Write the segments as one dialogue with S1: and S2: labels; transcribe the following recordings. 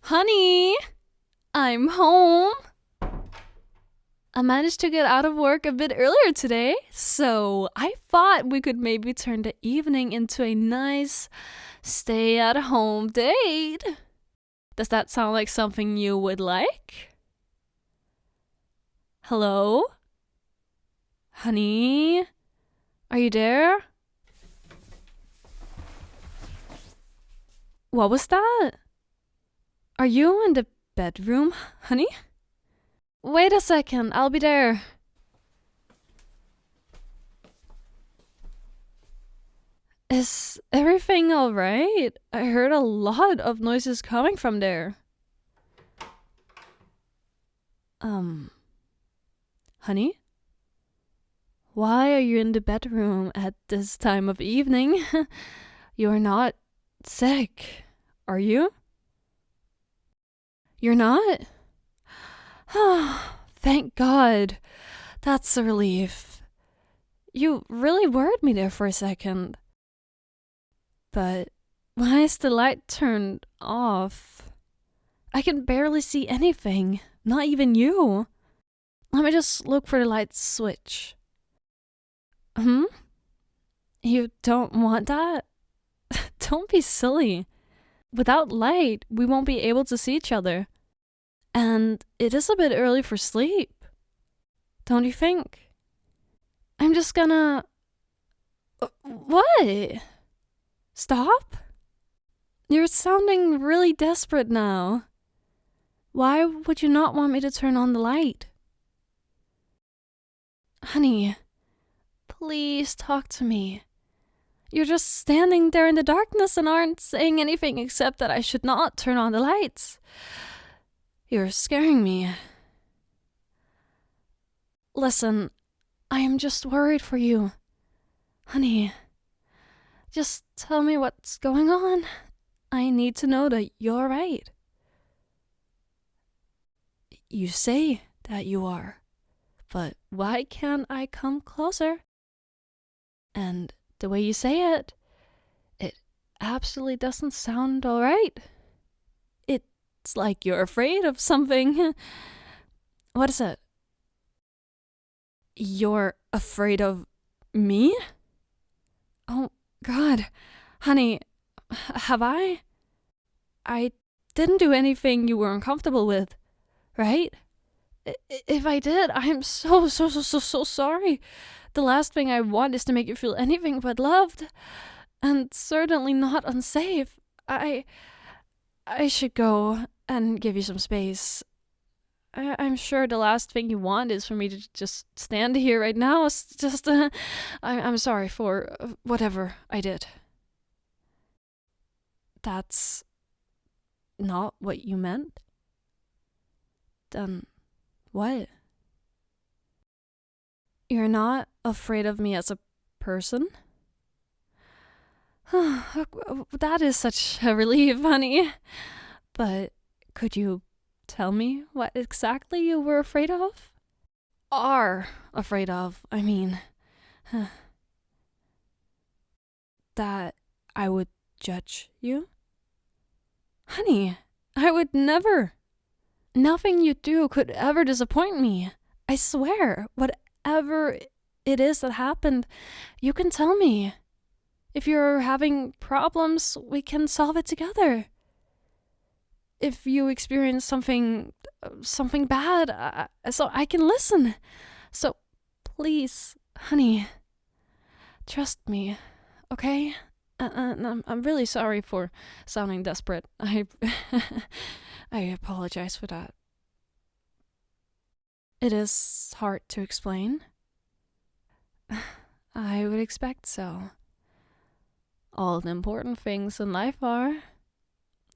S1: Honey, I'm home. I managed to get out of work a bit earlier today, so I thought we could maybe turn the evening into a nice stay-at-home date. Does that sound like something you would like? Hello? Honey? Are you there? What was that? Are you in the bedroom, honey? Wait a second, I'll be there. Is everything alright? I heard a lot of noises coming from there. Honey? Why are you in the bedroom at this time of evening? You're not sick, are you? You're not? Thank God. That's a relief. You really worried me there for a second. But why is the light turned off? I can barely see anything, not even you. Let me just look for the light switch. You don't want that? Don't be silly. Without light, we won't be able to see each other. And it is a bit early for sleep. Don't you think? I'm just gonna... What? Stop? You're sounding really desperate now. Why would you not want me to turn on the light? Honey, please talk to me. You're just standing there in the darkness and aren't saying anything except that I should not turn on the lights. You're scaring me. Listen, I am just worried for you. Honey, just tell me what's going on. I need to know that you're right. You say that you are, but why can't I come closer? And the way you say it absolutely doesn't sound alright. It's like you're afraid of something. What is it? You're afraid of me? Oh, God. Honey, have I? I didn't do anything you were uncomfortable with, right? If I did, I'm so sorry. The last thing I want is to make you feel anything but loved. And certainly not unsafe. I should go and give you some space. I'm sure the last thing you want is for me to just stand here right now. It's just, I'm sorry for whatever I did. That's not what you meant? Then what? You're not afraid of me as a person? That is such a relief, honey. But could you tell me what exactly you were afraid of? Are afraid of, I mean. That I would judge you? Honey, I would never. Nothing you do could ever disappoint me. I swear, whatever it is that happened, you can tell me. If you're having problems, we can solve it together. If you experience something bad, so I can listen. So please, honey, trust me, okay? I'm really sorry for sounding desperate. I apologize for that. It is hard to explain. I would expect so. All the important things in life are.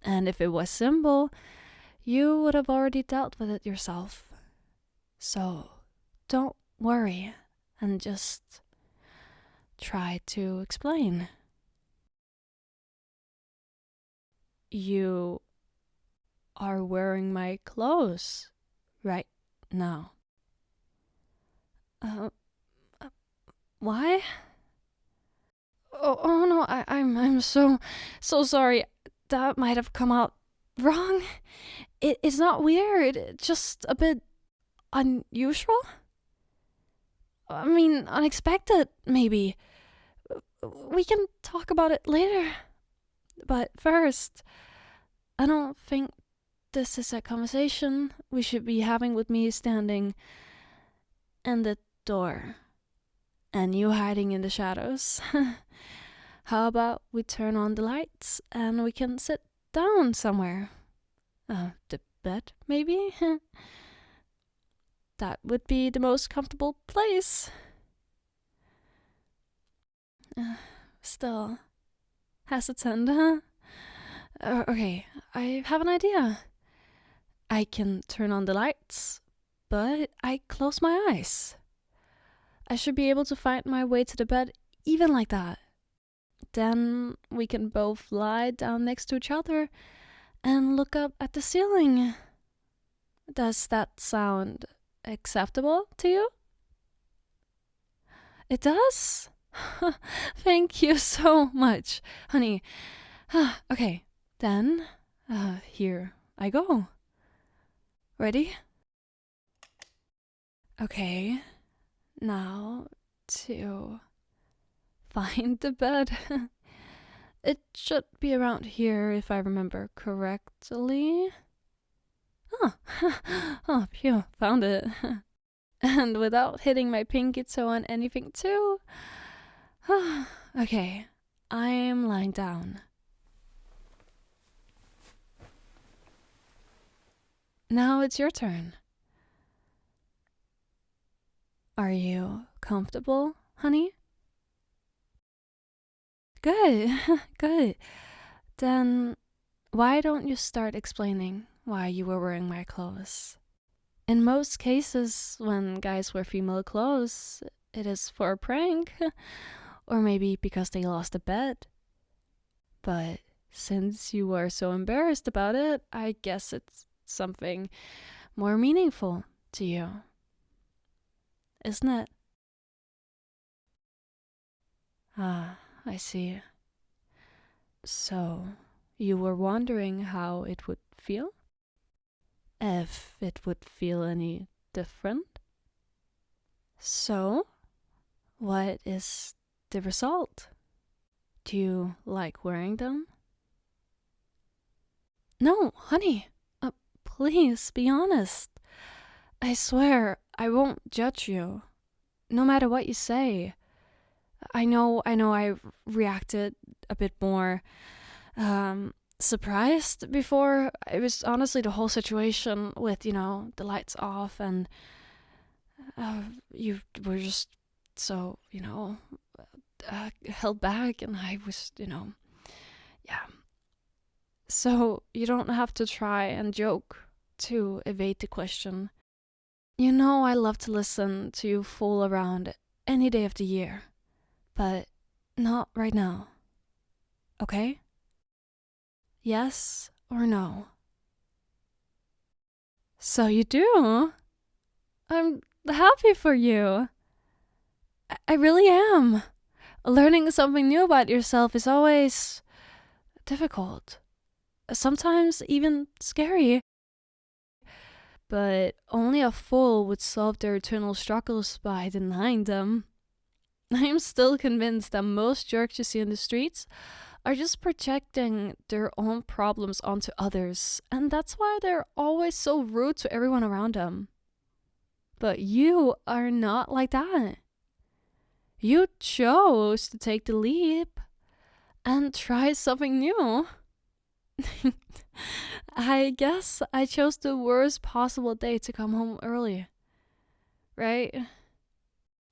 S1: And if it was simple, you would have already dealt with it yourself. So don't worry and just try to explain. You are wearing my clothes right now. Why? Oh no, I'm so sorry. That might have come out wrong? It's not weird, it's just a bit unusual? I mean, unexpected, maybe. We can talk about it later. But first, I don't think this is a conversation we should be having with me standing in the door and you hiding in the shadows. How about we turn on the lights and we can sit down somewhere? The bed, maybe? That would be the most comfortable place. Still hesitant, huh? Okay, I have an idea. I can turn on the lights, but I close my eyes. I should be able to find my way to the bed even like that. Then we can both lie down next to each other and look up at the ceiling. Does that sound acceptable to you? It does? Thank you so much, honey. Okay, then here I go. Ready? Okay, now to find the bed. It should be around here if I remember correctly. Oh, phew, found it. And without hitting my pinky toe on anything too. Okay, I'm lying down. Now it's your turn. Are you comfortable, honey? Good, good. Then why don't you start explaining why you were wearing my clothes? In most cases, when guys wear female clothes, it is for a prank, or maybe because they lost a bet. But since you were so embarrassed about it, I guess it's something more meaningful to you. Isn't it? Ah, I see. So, you were wondering how it would feel? If it would feel any different? So, what is the result? Do you like wearing them? No, honey. Please be honest. I swear I won't judge you. No matter what you say. I know I reacted a bit more surprised before. It was honestly the whole situation with, the lights off and you were just so, held back and I was, yeah. So you don't have to try and joke to evade the question. You know I love to listen to you fool around any day of the year, but not right now. Okay? Yes or no? So you do? I'm happy for you. I really am. Learning something new about yourself is always difficult. Sometimes even scary. But only a fool would solve their eternal struggles by denying them. I am still convinced that most jerks you see in the streets are just projecting their own problems onto others, and that's why they're always so rude to everyone around them. But you are not like that. You chose to take the leap and try something new. I guess I chose the worst possible day to come home early. Right?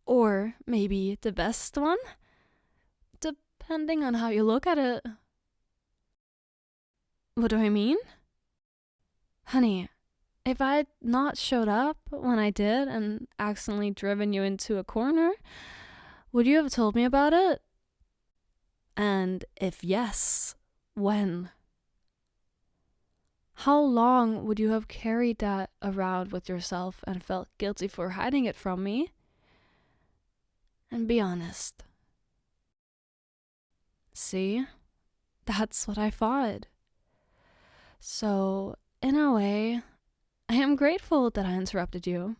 S1: Or maybe the best one? Depending on how you look at it. What do I mean? Honey, if I'd not showed up when I did and accidentally driven you into a corner, would you have told me about it? And if yes, when? How long would you have carried that around with yourself and felt guilty for hiding it from me? And be honest. See? That's what I thought. So, in a way, I am grateful that I interrupted you.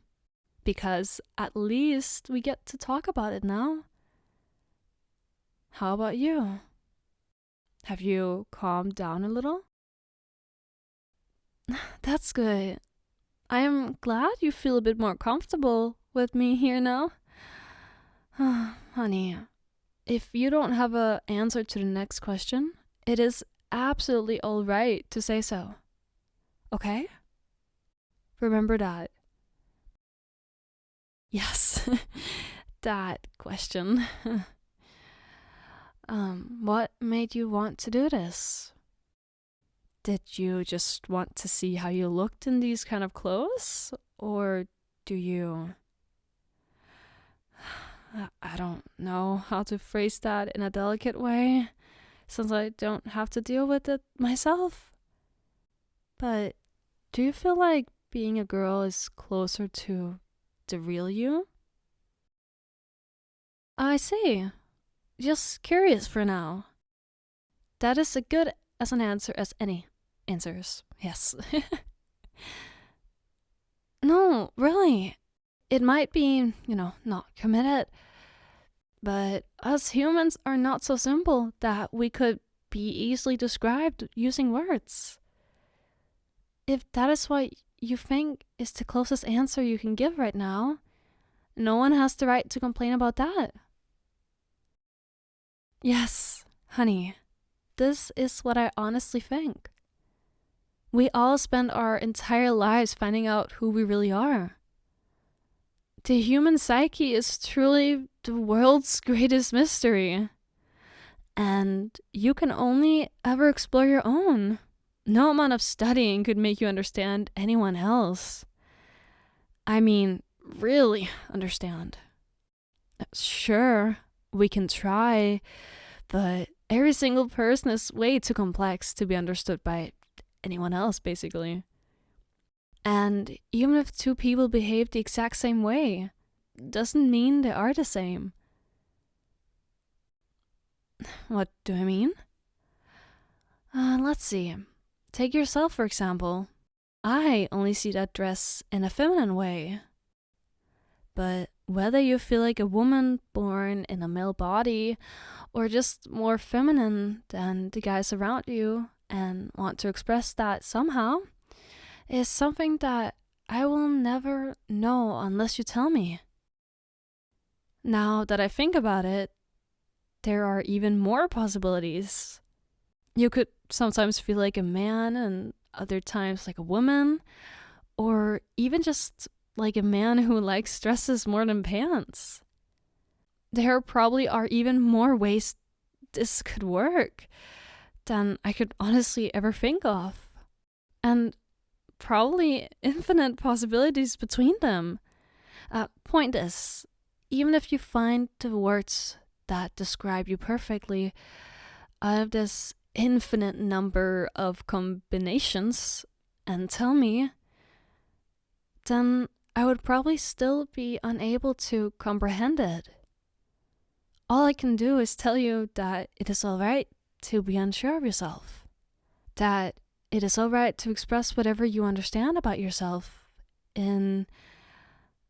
S1: Because at least we get to talk about it now. How about you? Have you calmed down a little? That's good. I am glad you feel a bit more comfortable with me here now. Honey, if you don't have an answer to the next question, it is absolutely all right to say so. Okay? Remember that. Yes, that question. What made you want to do this? Did you just want to see how you looked in these kind of clothes? Or do you... I don't know how to phrase that in a delicate way, since I don't have to deal with it myself. But do you feel like being a girl is closer to the real you? I see. Just curious for now. That is as good as an answer as any answers. Yes. No, really. It might be, not committed. But us humans are not so simple that we could be easily described using words. If that is what you think is the closest answer you can give right now, no one has the right to complain about that. Yes, honey, this is what I honestly think. We all spend our entire lives finding out who we really are. The human psyche is truly the world's greatest mystery. And you can only ever explore your own. No amount of studying could make you understand anyone else. I mean, really understand. Sure, we can try, but every single person is way too complex to be understood by anyone else, basically. And even if two people behave the exact same way, doesn't mean they are the same. What do I mean? Let's see. Take yourself, for example. I only see that dress in a feminine way. But whether you feel like a woman born in a male body or just more feminine than the guys around you and want to express that somehow is something that I will never know unless you tell me. Now that I think about it, there are even more possibilities. You could sometimes feel like a man and other times like a woman, or even just like a man who likes dresses more than pants. There probably are even more ways this could work than I could honestly ever think of. And probably infinite possibilities between them. Point is, even if you find the words that describe you perfectly, out of this infinite number of combinations, and tell me, then I would probably still be unable to comprehend it. All I can do is tell you that it is alright to be unsure of yourself. That it is alright to express whatever you understand about yourself in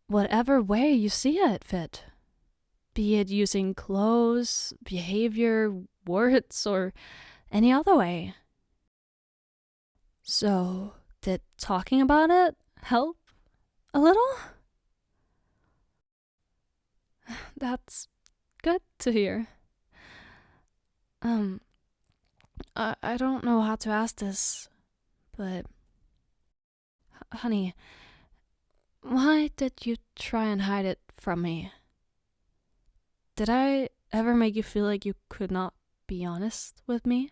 S1: whatever way you see it fit. Be it using clothes, behavior, words, or any other way. So, did talking about it help a little? That's good to hear. I don't know how to ask this, but honey, why did you try and hide it from me? Did I ever make you feel like you could not be honest with me?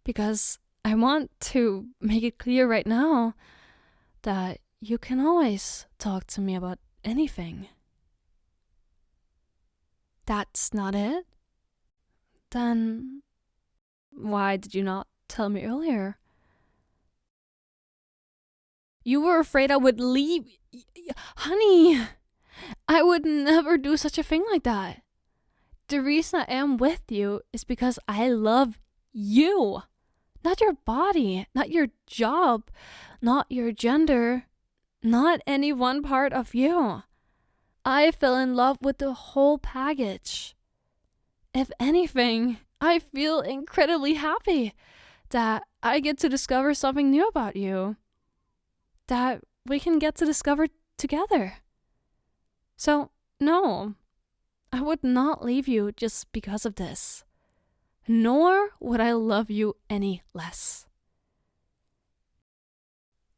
S1: Because I want to make it clear right now that you can always talk to me about anything. That's not it? Then why did you not tell me earlier? You were afraid I would leave. Honey, I would never do such a thing like that. The reason I am with you is because I love you. Not your body, not your job, not your gender, not any one part of you. I fell in love with the whole package. If anything, I feel incredibly happy that I get to discover something new about you. That we can get to discover together. So, no, I would not leave you just because of this. Nor would I love you any less.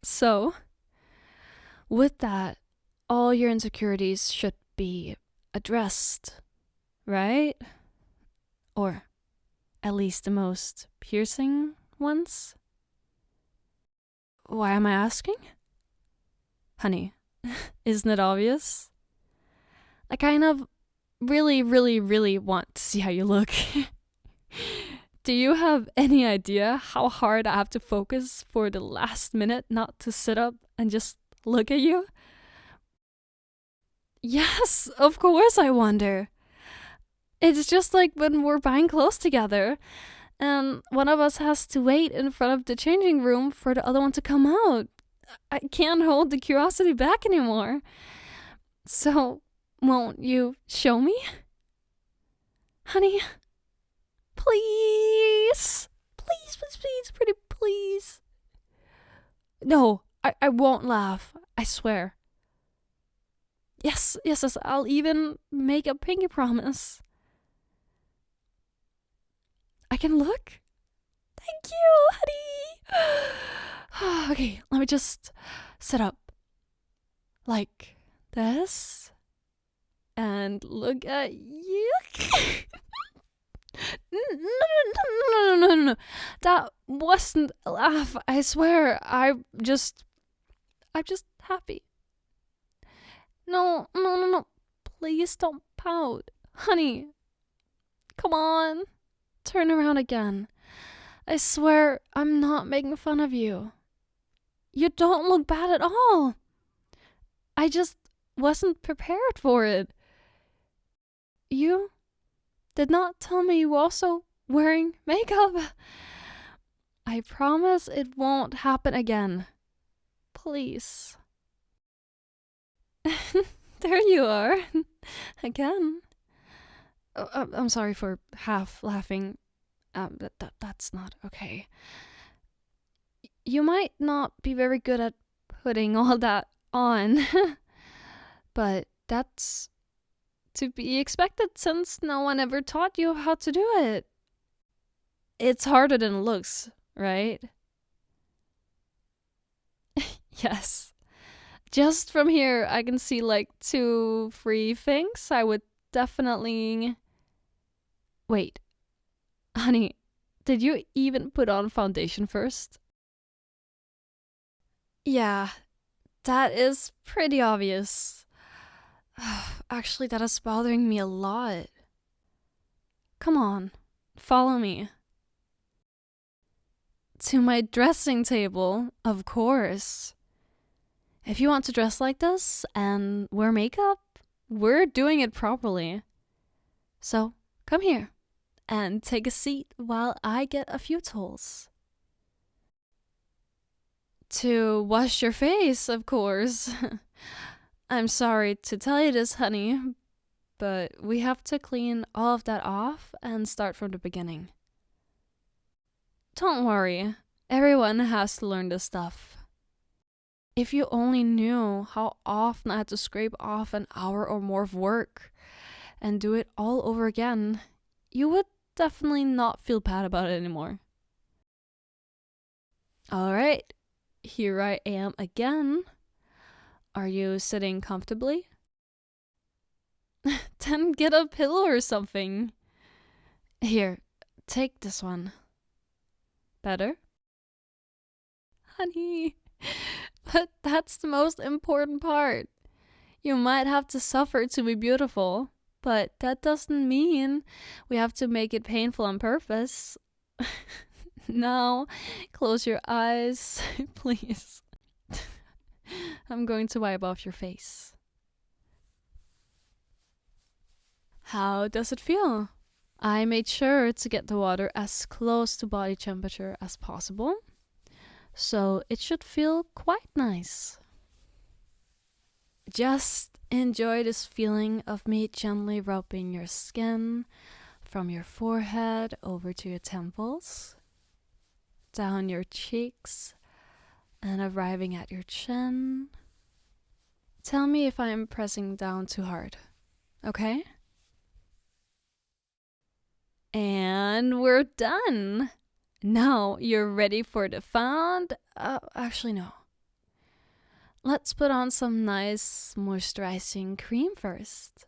S1: So, with that, all your insecurities should be addressed, right? Or at least the most piercing ones? Why am I asking? Honey, isn't it obvious? I kind of really want to see how you look. Do you have any idea how hard I have to focus for the last minute not to sit up and just look at you? Yes, of course I wonder. It's just like when we're buying clothes together and one of us has to wait in front of the changing room for the other one to come out. I can't hold the curiosity back anymore. So, won't you show me? Honey, please. Please, pretty please. No, I won't laugh. I swear. Yes, I'll even make a pinky promise. I can look? Thank you, honey. Okay, let me just sit up. Like this. And look at you. No. That wasn't a laugh. I swear. I'm just happy. No. Please don't pout. Honey. Come on. Turn around again. I swear I'm not making fun of you. You don't look bad at all. I just wasn't prepared for it. You did not tell me you were also wearing makeup. I promise it won't happen again. Please. There you are. Again. I'm sorry for half laughing. That's not okay. You might not be very good at putting all that on, but that's to be expected since no one ever taught you how to do it. It's harder than it looks, right? Yes. Just from here, I can see like 2 free things I would definitely... Wait. Honey, did you even put on foundation first? Yeah, that is pretty obvious. Actually, that is bothering me a lot. Come on, follow me. To my dressing table, of course. If you want to dress like this and wear makeup, we're doing it properly. So, come here and take a seat while I get a few towels. To wash your face, of course. I'm sorry to tell you this, honey, but we have to clean all of that off and start from the beginning. Don't worry, everyone has to learn this stuff. If you only knew how often I had to scrape off an hour or more of work and do it all over again, you would definitely not feel bad about it anymore. Alright, here I am again. Are you sitting comfortably? Then get a pillow or something. Here, take this one. Better? Honey, but that's the most important part. You might have to suffer to be beautiful, but that doesn't mean we have to make it painful on purpose. Now, close your eyes, please. I'm going to wipe off your face. How does it feel? I made sure to get the water as close to body temperature as possible, so it should feel quite nice. Just enjoy this feeling of me gently rubbing your skin from your forehead over to your temples, down your cheeks, and arriving at your chin. Tell me if I'm pressing down too hard, okay? And we're done! Now you're ready for the fun. Actually, no. Let's put on some nice moisturizing cream first.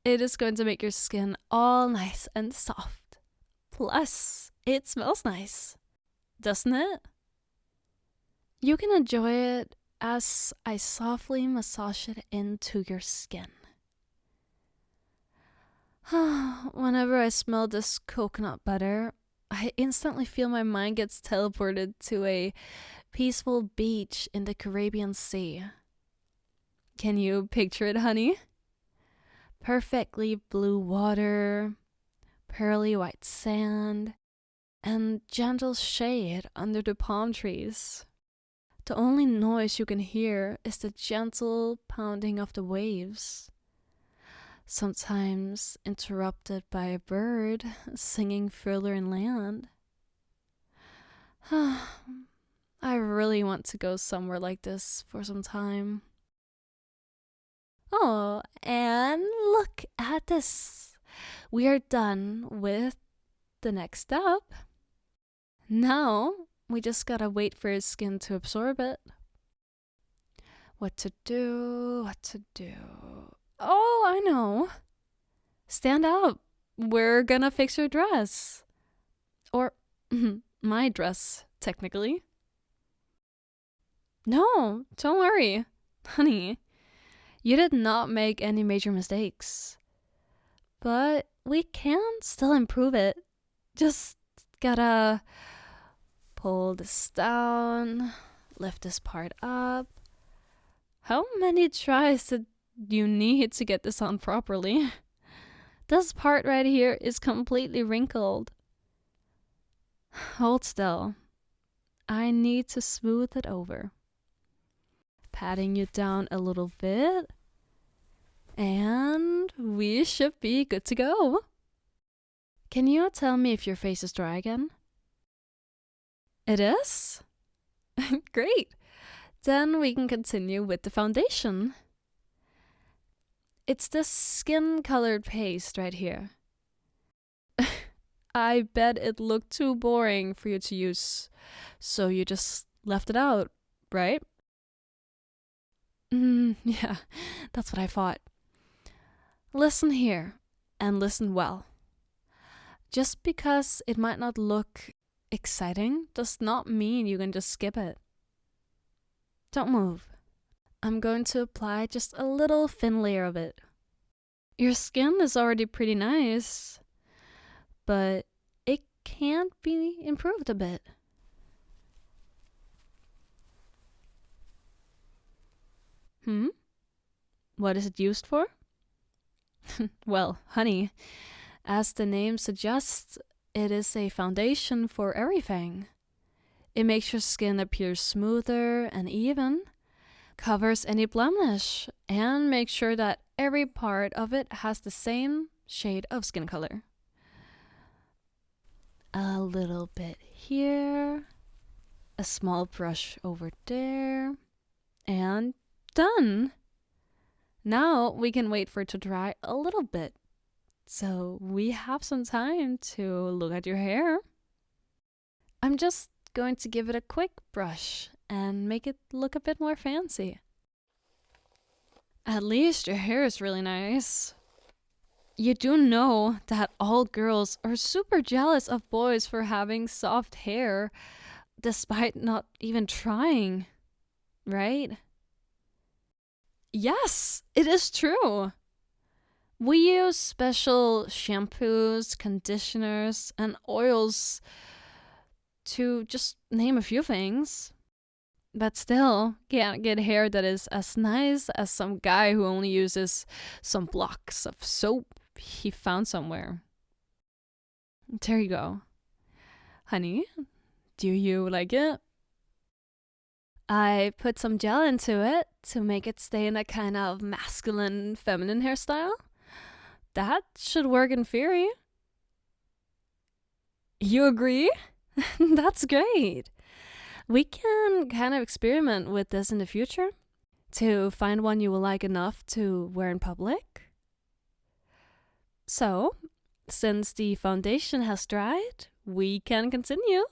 S1: It is going to make your skin all nice and soft. Plus, it smells nice, doesn't it? You can enjoy it as I softly massage it into your skin. Whenever I smell this coconut butter, I instantly feel my mind gets teleported to a peaceful beach in the Caribbean Sea. Can you picture it, honey? Perfectly blue water, pearly white sand, and gentle shade under the palm trees. The only noise you can hear is the gentle pounding of the waves, sometimes interrupted by a bird singing further inland. I really want to go somewhere like this for some time. Oh, and look at this. We are done with the next step. Now, we just gotta wait for his skin to absorb it. What to do? Oh, I know. Stand up. We're gonna fix your dress. Or, my dress, technically. No, don't worry. Honey, you did not make any major mistakes. But we can still improve it. Just gotta pull this down, lift this part up. How many tries did you need to get this on properly? This part right here is completely wrinkled. Hold still. I need to smooth it over. Patting you down a little bit. And we should be good to go. Can you tell me if your face is dry again? It is? Great. Then we can continue with the foundation. It's this skin-colored paste right here. I bet it looked too boring for you to use, so you just left it out, right? Yeah, that's what I thought. Listen here, and listen well. Just because it might not look exciting does not mean you can just skip it. Don't move. I'm going to apply just a little thin layer of it. Your skin is already pretty nice, but it can be improved a bit. What is it used for? Well, honey, as the name suggests, it is a foundation for everything. It makes your skin appear smoother and even, covers any blemish, and makes sure that every part of it has the same shade of skin color. A little bit here, a small brush over there, and done! Now we can wait for it to dry a little bit, so we have some time to look at your hair. I'm just going to give it a quick brush and make it look a bit more fancy. At least your hair is really nice. You do know that all girls are super jealous of boys for having soft hair, despite not even trying, right? Yes, it is true. We use special shampoos, conditioners, and oils to just name a few things. But still, can't get hair that is as nice as some guy who only uses some blocks of soap he found somewhere. There you go. Honey, do you like it? I put some gel into it to make it stay in a kind of masculine, feminine hairstyle. That should work in theory. You agree? That's great. We can kind of experiment with this in the future to find one you will like enough to wear in public. So, since the foundation has dried, we can continue.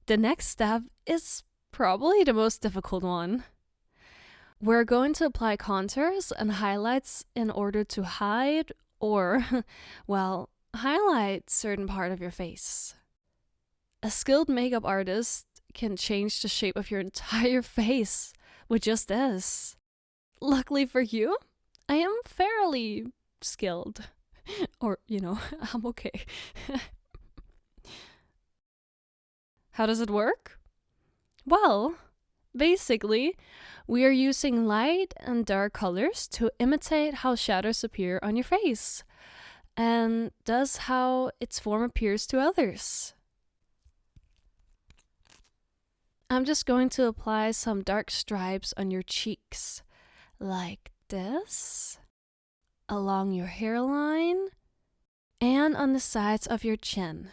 S1: The next step is probably the most difficult one. We're going to apply contours and highlights in order to hide or, well, highlight certain part of your face. A skilled makeup artist can change the shape of your entire face with just this. Luckily for you, I am fairly skilled. Or, I'm okay. How does it work? Well, basically, we are using light and dark colors to imitate how shadows appear on your face, and thus how its form appears to others. I'm just going to apply some dark stripes on your cheeks, like this, along your hairline, and on the sides of your chin.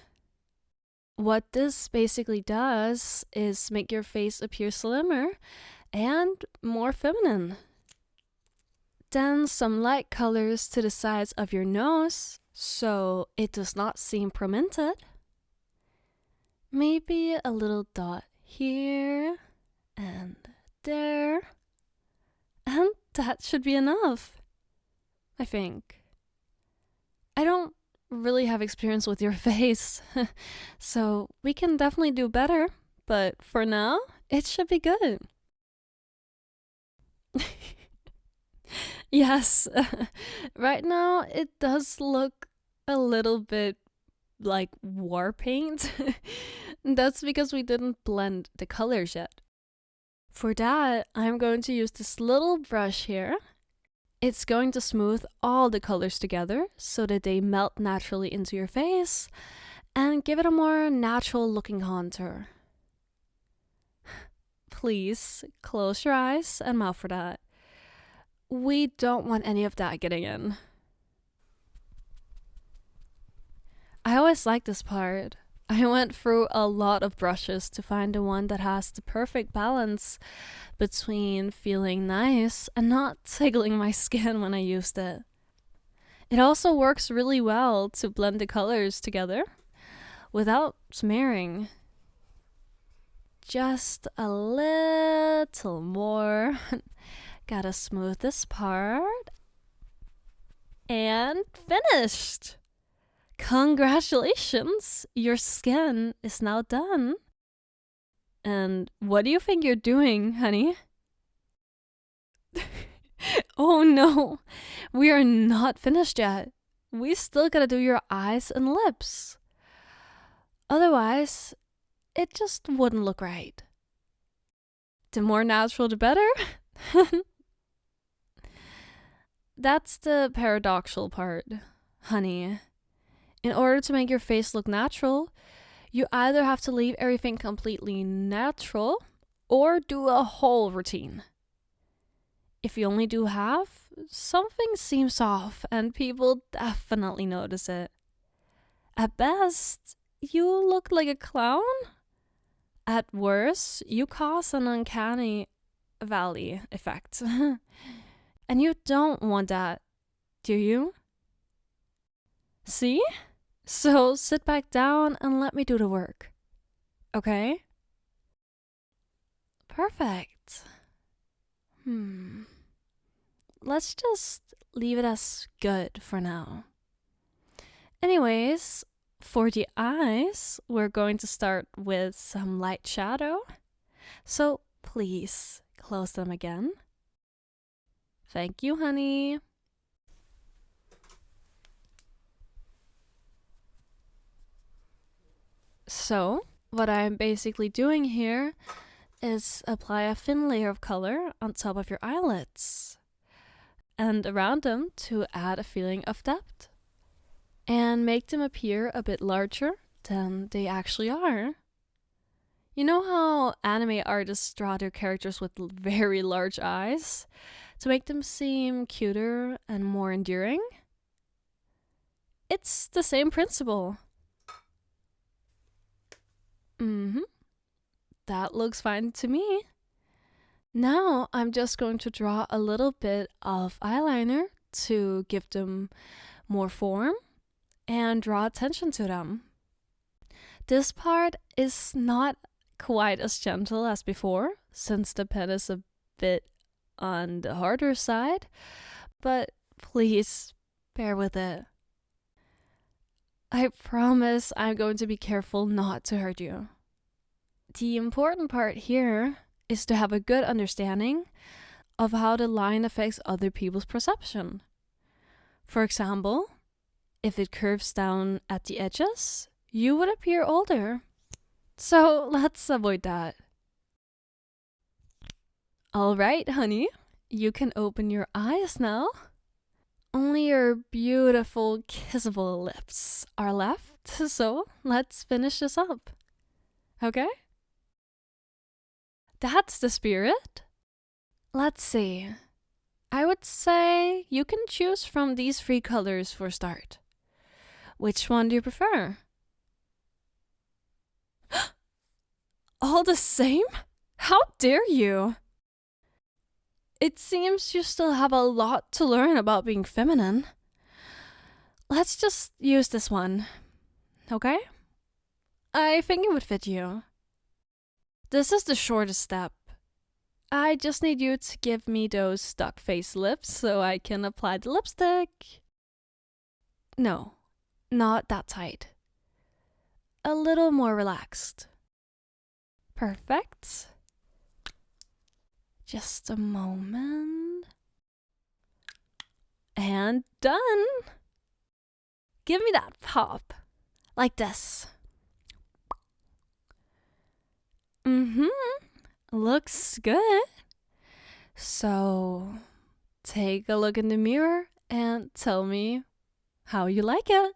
S1: What this basically does is make your face appear slimmer and more feminine. Then some light colors to the sides of your nose, so it does not seem pigmented. Maybe a little dot here and there. And that should be enough, I think. I don't really have experience with your face, so we can definitely do better, but for now, it should be good. Yes, right now it does look a little bit like war paint. That's because we didn't blend the colors yet. For that, I'm going to use this little brush here. It's going to smooth all the colors together so that they melt naturally into your face and give it a more natural looking contour. Please close your eyes and mouth for that. We don't want any of that getting in. I always like this part. I went through a lot of brushes to find the one that has the perfect balance between feeling nice and not tickling my skin when I used it. It also works really well to blend the colors together without smearing. Just a little more. Gotta smooth this part. And finished! Congratulations! Your skin is now done. And what do you think you're doing, honey? Oh no, we are not finished yet. We still gotta do your eyes and lips. Otherwise, it just wouldn't look right. The more natural, the better. That's the paradoxical part, honey. In order to make your face look natural, you either have to leave everything completely natural or do a whole routine. If you only do half, something seems off and people definitely notice it. At best, you look like a clown. At worst, you cause an uncanny valley effect. And you don't want that, do you? See? So sit back down and let me do the work. Okay? Perfect. Let's just leave it as good for now. Anyways, for the eyes, we're going to start with some light shadow. So please close them again. Thank you, honey. So, what I'm basically doing here is apply a thin layer of color on top of your eyelids and around them to add a feeling of depth. and make them appear a bit larger than they actually are. You know how anime artists draw their characters with very large eyes to make them seem cuter and more enduring? It's the same principle. That looks fine to me. Now I'm just going to draw a little bit of eyeliner to give them more form and draw attention to them. This part is not quite as gentle as before, since the pen is a bit on the harder side, but please bear with it. I promise I'm going to be careful not to hurt you. The important part here is to have a good understanding of how the line affects other people's perception. For example, if it curves down at the edges, you would appear older. So let's avoid that. Alright, honey, you can open your eyes now. Only your beautiful kissable lips are left, so let's finish this up. Okay? That's the spirit. Let's see. I would say you can choose from these 3 colors for a start. Which one do you prefer? All the same? How dare you? It seems you still have a lot to learn about being feminine. Let's just use this one, okay? I think it would fit you. This is the shortest step. I just need you to give me those stuck face lips so I can apply the lipstick. No, not that tight. A little more relaxed. Perfect. Just a moment. And done. Give me that pop. Like this. Looks good. So, take a look in the mirror and tell me how you like it.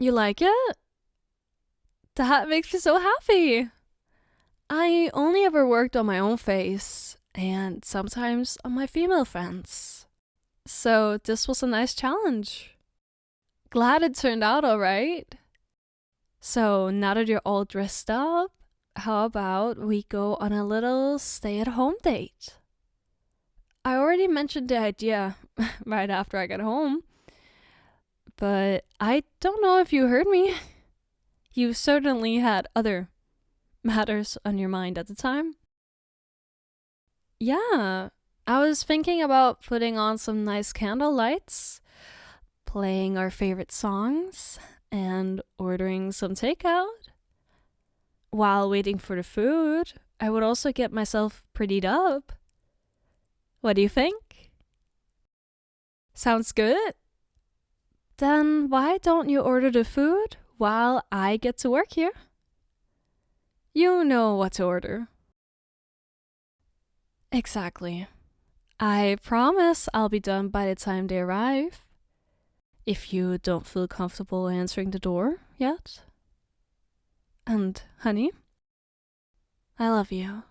S1: You like it? That makes me so happy. I only ever worked on my own face and sometimes on my female friends. So this was a nice challenge. Glad it turned out alright. So now that you're all dressed up, how about we go on a little stay-at-home date? I already mentioned the idea right after I got home, but I don't know if you heard me. You certainly had other matters on your mind at the time. Yeah, I was thinking about putting on some nice candle lights, playing our favorite songs, and ordering some takeout. While waiting for the food, I would also get myself prettied up. What do you think? Sounds good? Then why don't you order the food while I get to work here? You know what to order. Exactly. I promise I'll be done by the time they arrive. If you don't feel comfortable answering the door yet. And, honey, I love you.